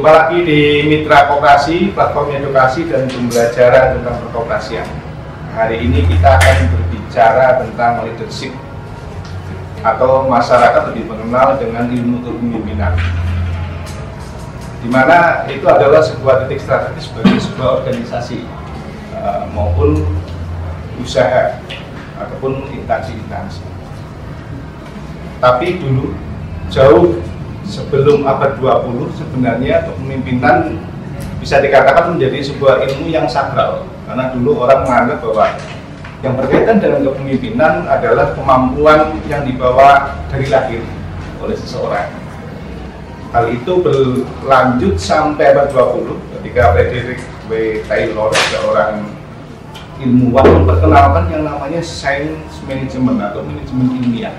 Jumpa lagi di Mitra Koperasi, platform edukasi dan pembelajaran tentang perkoperasian. Hari ini kita akan berbicara tentang leadership atau masyarakat lebih mengenal dengan ilmu kepemimpinan, di mana itu adalah sebuah titik strategis bagi sebuah organisasi maupun usaha ataupun instansi-instansi. Tapi dulu, jauh sebelum abad 20, sebenarnya kepemimpinan bisa dikatakan menjadi sebuah ilmu yang sakral, karena dulu orang menganggap bahwa yang berkaitan dengan kepemimpinan adalah kemampuan yang dibawa dari lahir oleh seseorang. Hal itu berlanjut sampai abad 20 ketika Frederick W. Taylor, seorang ilmuwan, memperkenalkan yang namanya science management atau manajemen ilmiah.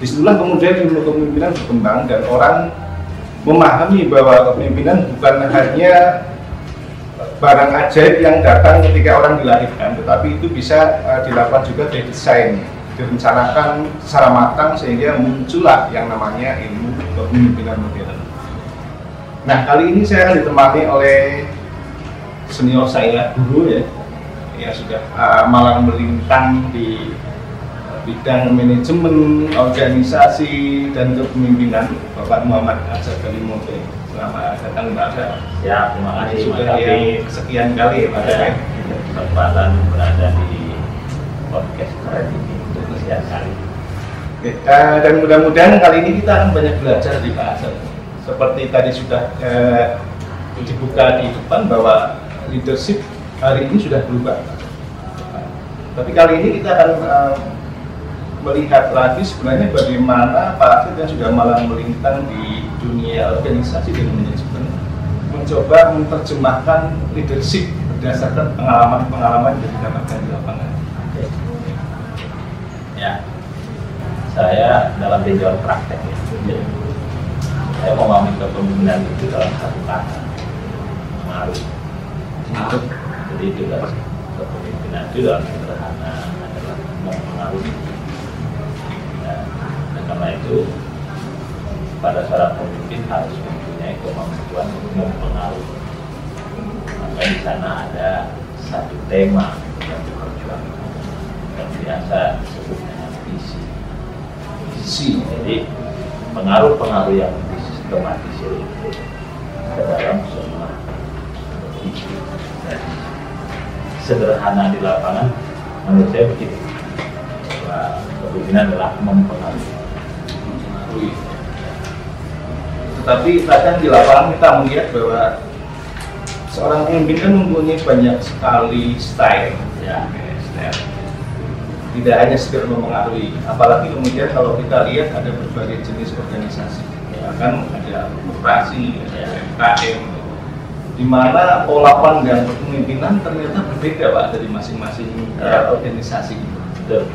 Disitulah kemudian ilmu kepemimpinan berkembang dan orang memahami bahwa kepemimpinan bukan hanya barang ajaib yang datang ketika orang dilahirkan, tetapi itu bisa dilakukan juga dari desain, direncanakan secara matang sehingga muncullah yang namanya ilmu kepemimpinan modern. Nah, kali ini saya akan ditemani oleh senior saya, guru ya, yang sudah malang melintang di bidang manajemen, organisasi, dan kepemimpinan, Bapak Muhammad Azhar Kalimote. Selamat datang Pak Azhar. Ya, terima kasih. Sudah yang kesekian kali Pak Azhar. Kesempatan berada di podcast keren ini untuk kesekian kali. Dan mudah-mudahan kali ini kita akan banyak belajar di Pak Azhar. Seperti tadi sudah dibuka di depan bahwa leadership hari ini sudah berubah. Tapi kali ini kita akan melihat lagi sebenarnya bagaimana Pak Azhar yang sudah malang melintang di dunia organisasi dan manajemen mencoba menerjemahkan leadership berdasarkan pengalaman-pengalaman yang didapatkan di lapangan. Ya, saya dalam tinjauan praktek ya. Saya memahami kepemimpinan itu dalam satu kata, pengaruh. Jadi itu kepemimpinan itu dalam sederhana adalah mempengaruhi. Karena itu pada seorang pemimpin harus mempunyai kemampuan untuk mempengaruhi. Maka di sana ada satu tema yang diperjuangkan yang biasa disebut dengan visi. Jadi pengaruh-pengaruh yang sistematis itu ke dalam semua visi. Sederhana di lapangan menurut saya begitu. Kepemimpinan adalah mempengaruhi. Tetapi kadang di lapangan kita melihat bahwa seorang pemimpin kan mempunyai banyak sekali style, ya, style. Tidak hanya sekedar mempengaruhi, apalagi kemudian kalau kita lihat ada berbagai jenis organisasi, bahkan ada koperasi, ada UMKM, di mana pola pandang kepemimpinan ternyata berbeda Pak dari masing-masing organisasi. Betul.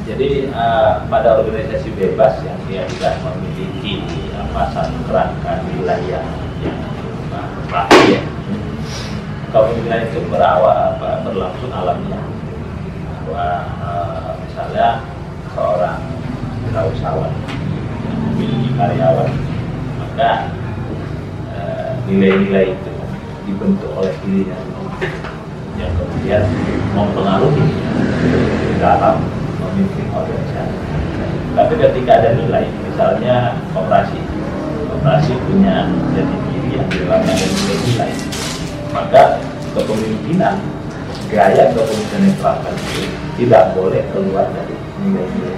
Jadi pada organisasi bebas yang dia tidak memiliki satu kerangka nilai yang pasti ya, kepemimpinan itu berlangsung alamiah. Bahwa misalnya seorang wirausahawan yang memiliki karyawan, maka nilai-nilai itu dibentuk oleh dirinya yang kemudian mempengaruhi dalam memimpin organisasi. Tapi ketika ada nilai, misalnya koperasi punya jati diri yang dilakukan dari nilai, maka kepemimpinan, gaya kepemimpinan yang dilakukan itu tidak boleh keluar dari nilai-nilai.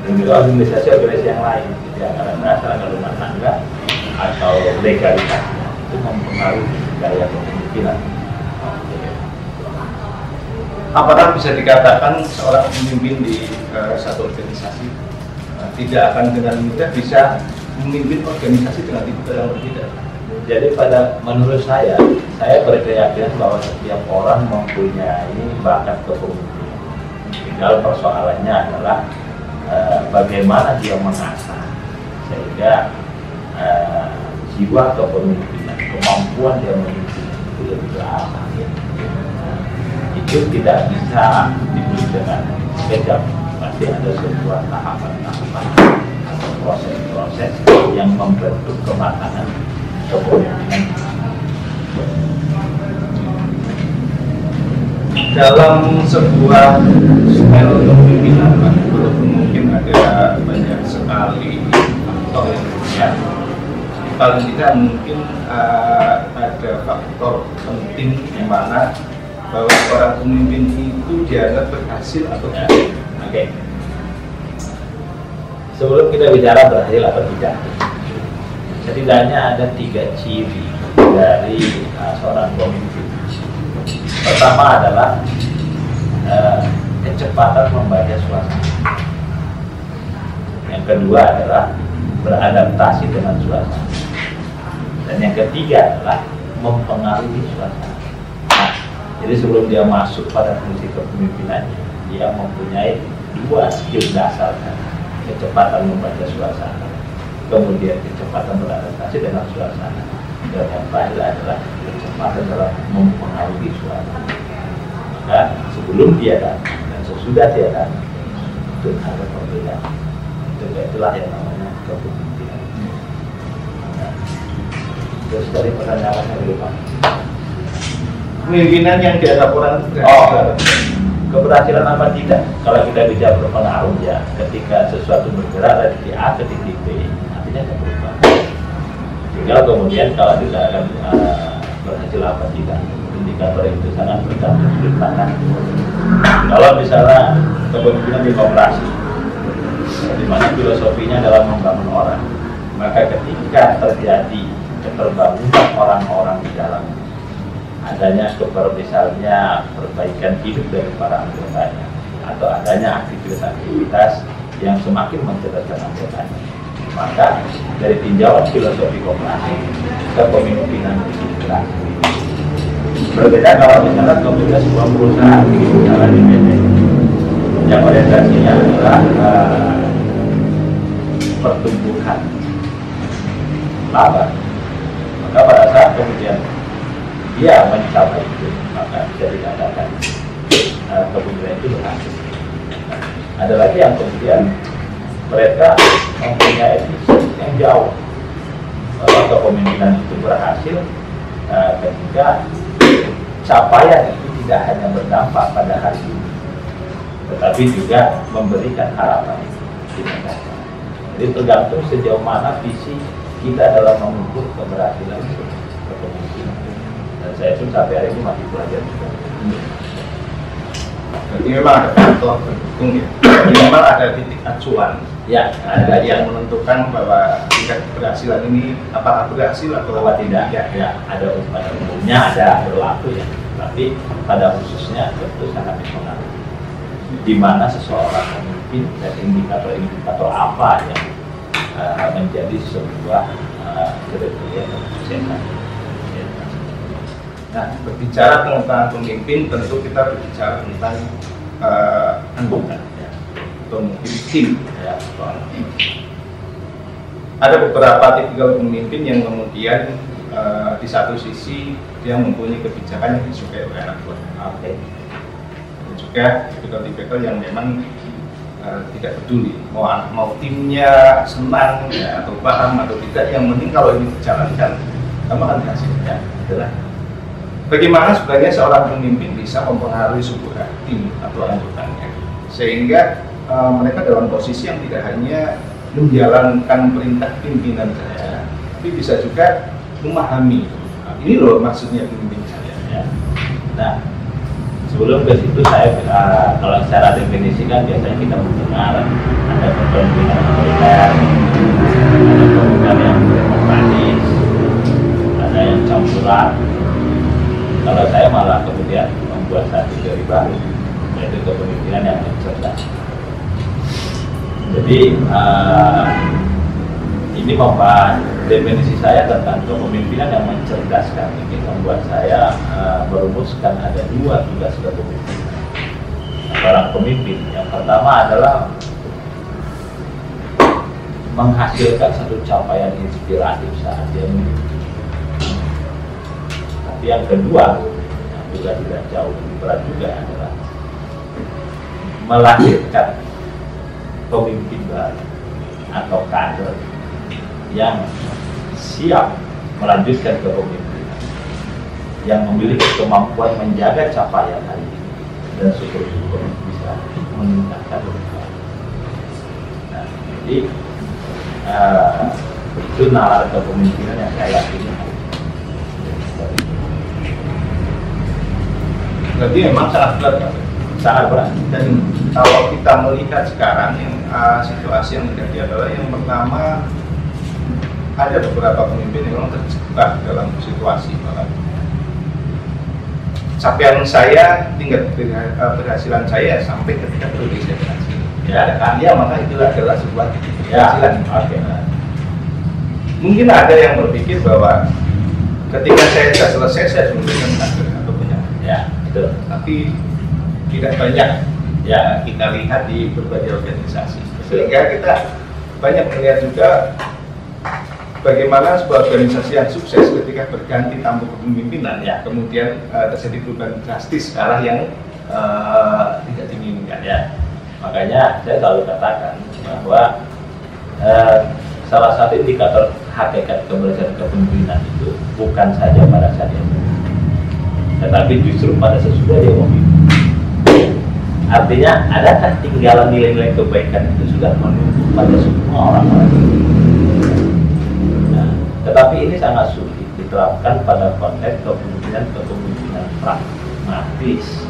Dan itu organisasi yang lain, tidak karena masyarakat rumah tangga atau legalitasnya itu mempengaruhi gaya kepemimpinan. Apakah bisa dikatakan seorang pemimpin di satu organisasi tidak akan dengan mudah bisa memimpin organisasi dengan tipe yang berbeda? Jadi menurut saya berkeyakinan bahwa setiap orang mempunyai bakat kepemimpinan. Tinggal persoalannya adalah bagaimana dia mengasah sehingga jiwa kepemimpinan, kemampuan dia memimpin itu lebih terasah. Itu tidak bisa dibeli dengan sekejap, pasti ada sebuah tahapan-tahapan proses-proses yang membentuk kematangan kepemimpinan. Dalam sebuah style kepemimpinan, walaupun mungkin ada banyak sekali faktor ya, paling tidak mungkin ada faktor penting di mana bahwa seorang pemimpin itu dianggap berhasil atau tidak. Oke. Sebelum kita bicara berhasil atau tidak, setidaknya ada 3 ciri dari seorang pemimpin. Pertama adalah kecepatan membaca suasana. Yang kedua adalah beradaptasi dengan suasana. Dan yang ketiga adalah mempengaruhi suasana. Nah, jadi sebelum dia masuk pada fungsi kepemimpinannya, dia mempunyai 2 skill dasar, kecepatan membaca suasana, kemudian kecepatan beradaptasi dengan suasana, dan yang terakhir adalah kecepatan dalam mempengaruhi suasana. Maka sebelum dia datang dan sesudah dia datang itu ada perbedaan. Itulah yang namanya kepemimpinan. Nah, terus dari pertanyaannya dulu Pak. Pemimpinan yang dianggap orang itu berhasil. Keberhasilan apa tidak? Kalau kita bicara berpengaruh ya, ketika sesuatu bergerak dari titik A ke titik B, artinya ada perubahan. Tinggal kemudian kalau tidak akan berhasil apa tidak, indikator itu sangat bergantung sudut pandang. Kalau misalnya kepemimpinan demokrasi, di mana filosofinya adalah membangun orang, maka ketika terjadi keterbangunan orang-orang di dalam adanya misalnya perbaikan hidup dari para anggotanya, atau adanya aktivitas-aktivitas yang semakin mencerdaskan anggotanya, maka dari tinjauan filosofi koperasi kepemimpinan integrasi. Berbeda kalau misalnya kemudian sebuah perusahaan misalnya di PT yang orientasinya adalah pertumbuhan laba, maka pada saat kemudian dia mencapai itu, maka bisa dikatakan kepemimpinan itu berhasil. Ada lagi yang kemudian mereka mempunyai visi yang jauh, bahwa kepemimpinan itu berhasil ketika capaian itu tidak hanya berdampak pada hari ini, tetapi juga memberikan harapan di masa depan. Jadi tergantung sejauh mana visi kita dalam mengukur keberhasilan kepemimpinan. Dan saya pun sampai hari ini masih belajar juga. Jadi memang ada faktor pendukung ya. Jadi memang ada titik acuan. Ya, ada yang menentukan bahwa tingkat keberhasilan ini apakah berhasil atau tidak. Ya, ada pada umumnya ada berlaku ya. Tapi pada khususnya tentu sangat dipengaruhi. Di mana seseorang memimpin dan indikator apa yang menjadi sebuah kriteria kesuksesan. Nah, berbicara tentang pemimpin, tentu kita berbicara tentang anggota, ya, atau mungkin tim. Ya, ada beberapa tipikal pemimpin yang kemudian di satu sisi dia mempunyai kebijakan yang disukai oleh anak buah. Dan juga tipikal-tipikal yang memang tidak peduli mau timnya senang ya, atau paham atau tidak, yang penting kalau ini dijalankan kamu akan hasilnya. Itulah bagaimana sebenarnya seorang pemimpin bisa mempengaruhi sebuah tim atau anggotanya, sehingga mereka dalam posisi yang tidak hanya menjalankan perintah pimpinan saja, tapi bisa juga memahami. Ini loh maksudnya pemimpin saya. Ya. Nah, sebelum ke situ saya kalau secara definisi kan biasanya kita mendengar ada kepemimpinan otoriter, ada kepemimpinan yang demokratis, ada yang campuran. Kalau saya malah kemudian membuat satu teori baru, yaitu kepemimpinan yang mencerdaskan. Jadi ini membahas definisi saya tentang kepemimpinan yang mencerdaskan. Ini membuat saya merumuskan ada 2 tugas kepemimpinan seorang pemimpin. Yang pertama adalah menghasilkan satu capaian inspiratif saat dia memimpin. Tapi yang kedua, yang juga tidak jauh lebih berat juga adalah melahirkan pemimpin baru atau kader yang siap melanjutkan kepemimpinan, yang memiliki kemampuan menjaga capaian hari ini dan syukur-syukur bisa meningkatkan lebih. Nah, jadi itu nalar kepemimpinan yang saya yakini. Berarti memang sangat berat, Pak. Sangat berat. Dan kalau kita melihat sekarang yang situasi yang terjadi adalah yang pertama, ada beberapa pemimpin yang memang terjebak dalam situasi bahwa capaian saya, tingkat berhasilan saya sampai ketika berorganisasi. Ya, ada karya, maka itu adalah sebuah keberhasilan. Oke. Mungkin ada yang berpikir bahwa ketika saya sudah selesai, saya sudah memberikan kader atau punya. Ya, betul. Tapi tidak banyak ya kita lihat di berbagai organisasi. Sehingga kita banyak melihat juga bagaimana sebuah organisasi yang sukses ketika berganti tampuk kepemimpinan ya kemudian terjadi perubahan drastis ke arah yang tidak diinginkan ya. Makanya saya selalu katakan bahwa salah satu indikator hakikat keberhasilan kepemimpinan itu bukan saja pada saat dia memimpin, tetapi justru pada sesudah dia memimpin. Artinya adakah tinggalan nilai-nilai kebaikan itu sudah menunggu pada semua orang-orang. Nah, tetapi ini sangat sulit diterapkan pada konteks kepemimpinan pragmatis,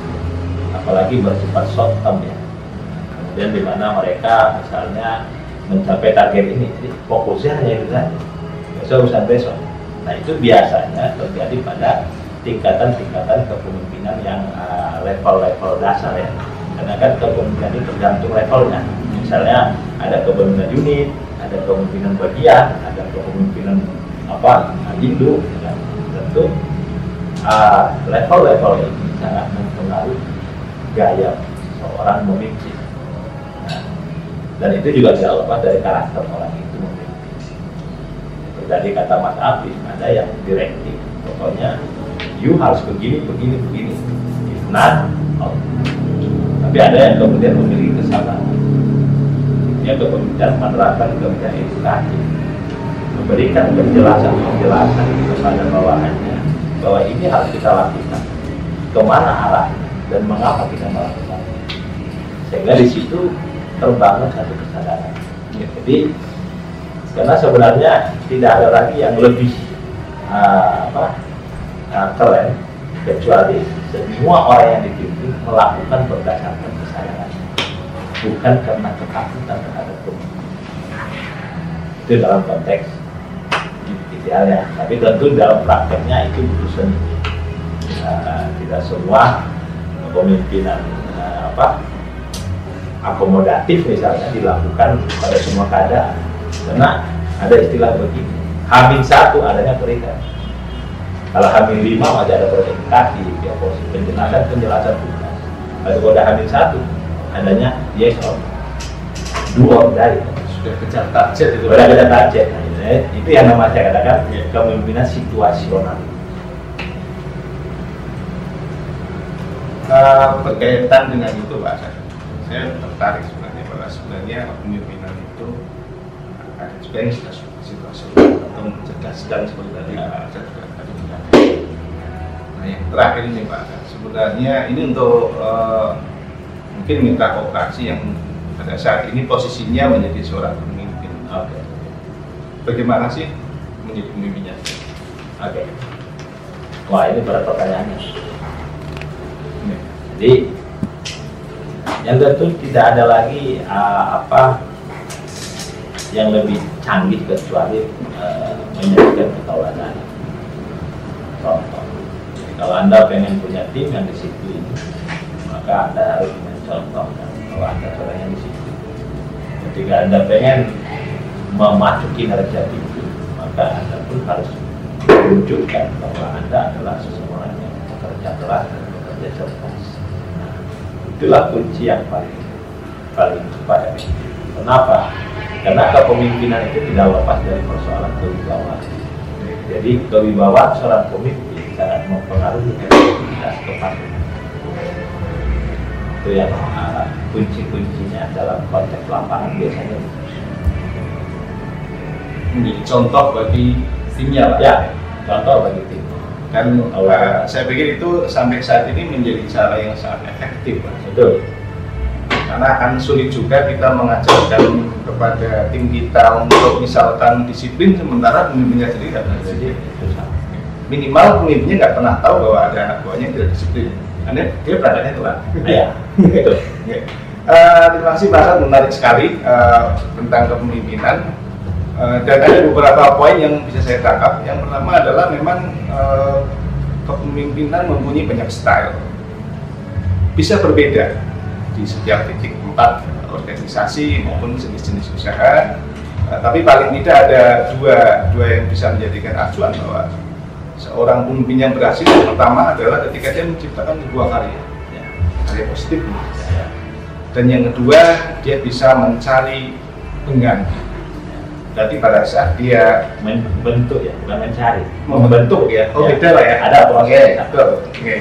apalagi bersifat short term ya. Kemudian di mana mereka misalnya mencapai target ini, jadi fokusnya hanya itu saja, besok urusan besok. Nah itu biasanya terjadi pada tingkatan-tingkatan kepemimpinan yang level-level dasar ya. Karena kan kepemimpinan itu tergantung levelnya. Misalnya ada kepemimpinan unit, ada kepemimpinan bagian, ada kepemimpinan induk. Ya. Tentu level-level ini sangat mempengaruhi gaya seorang memimpin. Nah, dan itu juga tidak lepas dari karakter orang itu memimpin. Tadi kata Mas Afif, ada yang direktif, pokoknya you harus begini. If not, no. Tapi ada yang kemudian memiliki kesalahan. Dia kemudian menerapkan kemudian edukasi, memberikan penjelasan kepada bawahannya bahwa ini harus kita lakukan, kemana arah dan mengapa kita melakukan. Sehingga di situ terbangun satu kesadaran. Jadi karena sebenarnya tidak ada lagi yang lebih keren kecuali semua orang yang dipimpin melakukan berdasarkan kesadaran, bukan karena ketakutan terhadap kemungkinan. Itu dalam konteks idealnya, tapi tentu dalam prakteknya itu butuh tidak semua kepemimpinan akomodatif misalnya dilakukan pada semua keadaan. Karena ada istilah begini, H-1 adanya perikat. Kalau H-5 masih ada verifikasi, ya penjelasan tugas. Kalau ada H-1 adanya yes or do or die. Sudah kejar target itu. Sudah kejar target. Nah, itu yang nama saya katakan kepemimpinan situasional. Berkaitan dengan itu Pak, saya tertarik sebenarnya bahwa sebenarnya kepemimpinan itu ada juga yang situasional atau mencerdaskan seperti tadi Pak. Nah yang terakhir ini Pak, sebenarnya ini untuk mungkin mitra koperasi yang pada saat ini posisinya menjadi seorang pemimpin. Oke. Bagaimana sih menjadi pemimpinnya? Oke. Wah ini berat pertanyaannya. Jadi yang tentu tidak ada lagi yang lebih canggih kecuali menjadikan ketauladan. Contoh, kalau Anda pengen punya tim yang disiplin, maka Anda harus mencontohkan bahwa Anda seorang yang disiplin. Ketika Anda pengen memacu kinerja itu, maka Anda pun harus menunjukkan bahwa Anda adalah seseorang yang bekerja keras dan bekerja cerdas. Nah, itulah kunci yang paling cepat. Kenapa? Karena kepemimpinan itu tidak lepas dari persoalan kewibawaan. Jadi kewibawaan seorang pemimpin sangat mempengaruhi efektivitas kepemimpinan. Itu yang kunci-kuncinya dalam konteks lapangan biasanya. menjadi contoh bagi timnya Pak. Ya, contoh bagi tim. Dan saya pikir itu sampai saat ini menjadi cara yang sangat efektif Pak. Betul. Karena akan sulit juga kita mengajarkan kepada tim kita untuk misalkan disiplin sementara pemimpinnya sendiri tidak Jadi disiplin. Minimal pemimpinnya nggak pernah tahu bahwa ada anak buahnya yang tidak disiplin. Karena dia beradanya telat. ya, itu. Terima kasih Pak Hasan, menarik sekali tentang kepemimpinan. Dan ada beberapa poin yang bisa saya tangkap. Yang pertama adalah memang kepemimpinan mempunyai banyak style, bisa berbeda di setiap titik tempat organisasi maupun jenis-jenis usaha. Tapi paling tidak ada dua yang bisa menjadikan acuan bahwa seorang pemimpin yang berhasil yang pertama adalah ketika dia menciptakan sebuah karya, karya positif. Dan yang kedua, dia bisa mencari pengganti. Berarti pada saat dia membentuk ya, bukan mencari. Membentuk ya, beda lah ya. Ada proses. Oke.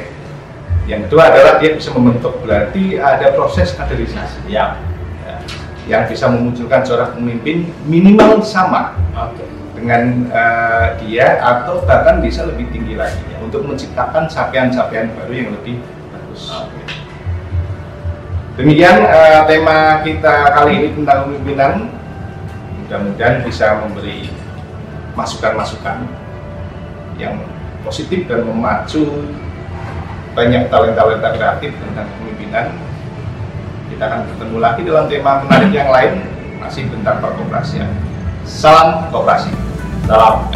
Yang kedua adalah dia bisa membentuk, berarti ada proses kaderisasi. Ya. Yang bisa memunculkan seorang pemimpin minimal sama dengan dia atau bahkan bisa lebih tinggi lagi ya, untuk menciptakan capaian-capaian baru yang lebih bagus. Demikian tema kita kali ini tentang kepemimpinan. Mudah-mudahan bisa memberi masukan-masukan yang positif dan memacu banyak talenta-talenta kreatif tentang kepemimpinan. Kita akan bertemu lagi dalam tema menarik yang lain, masih tentang perkooperasian. Salam kooperasi. Salam.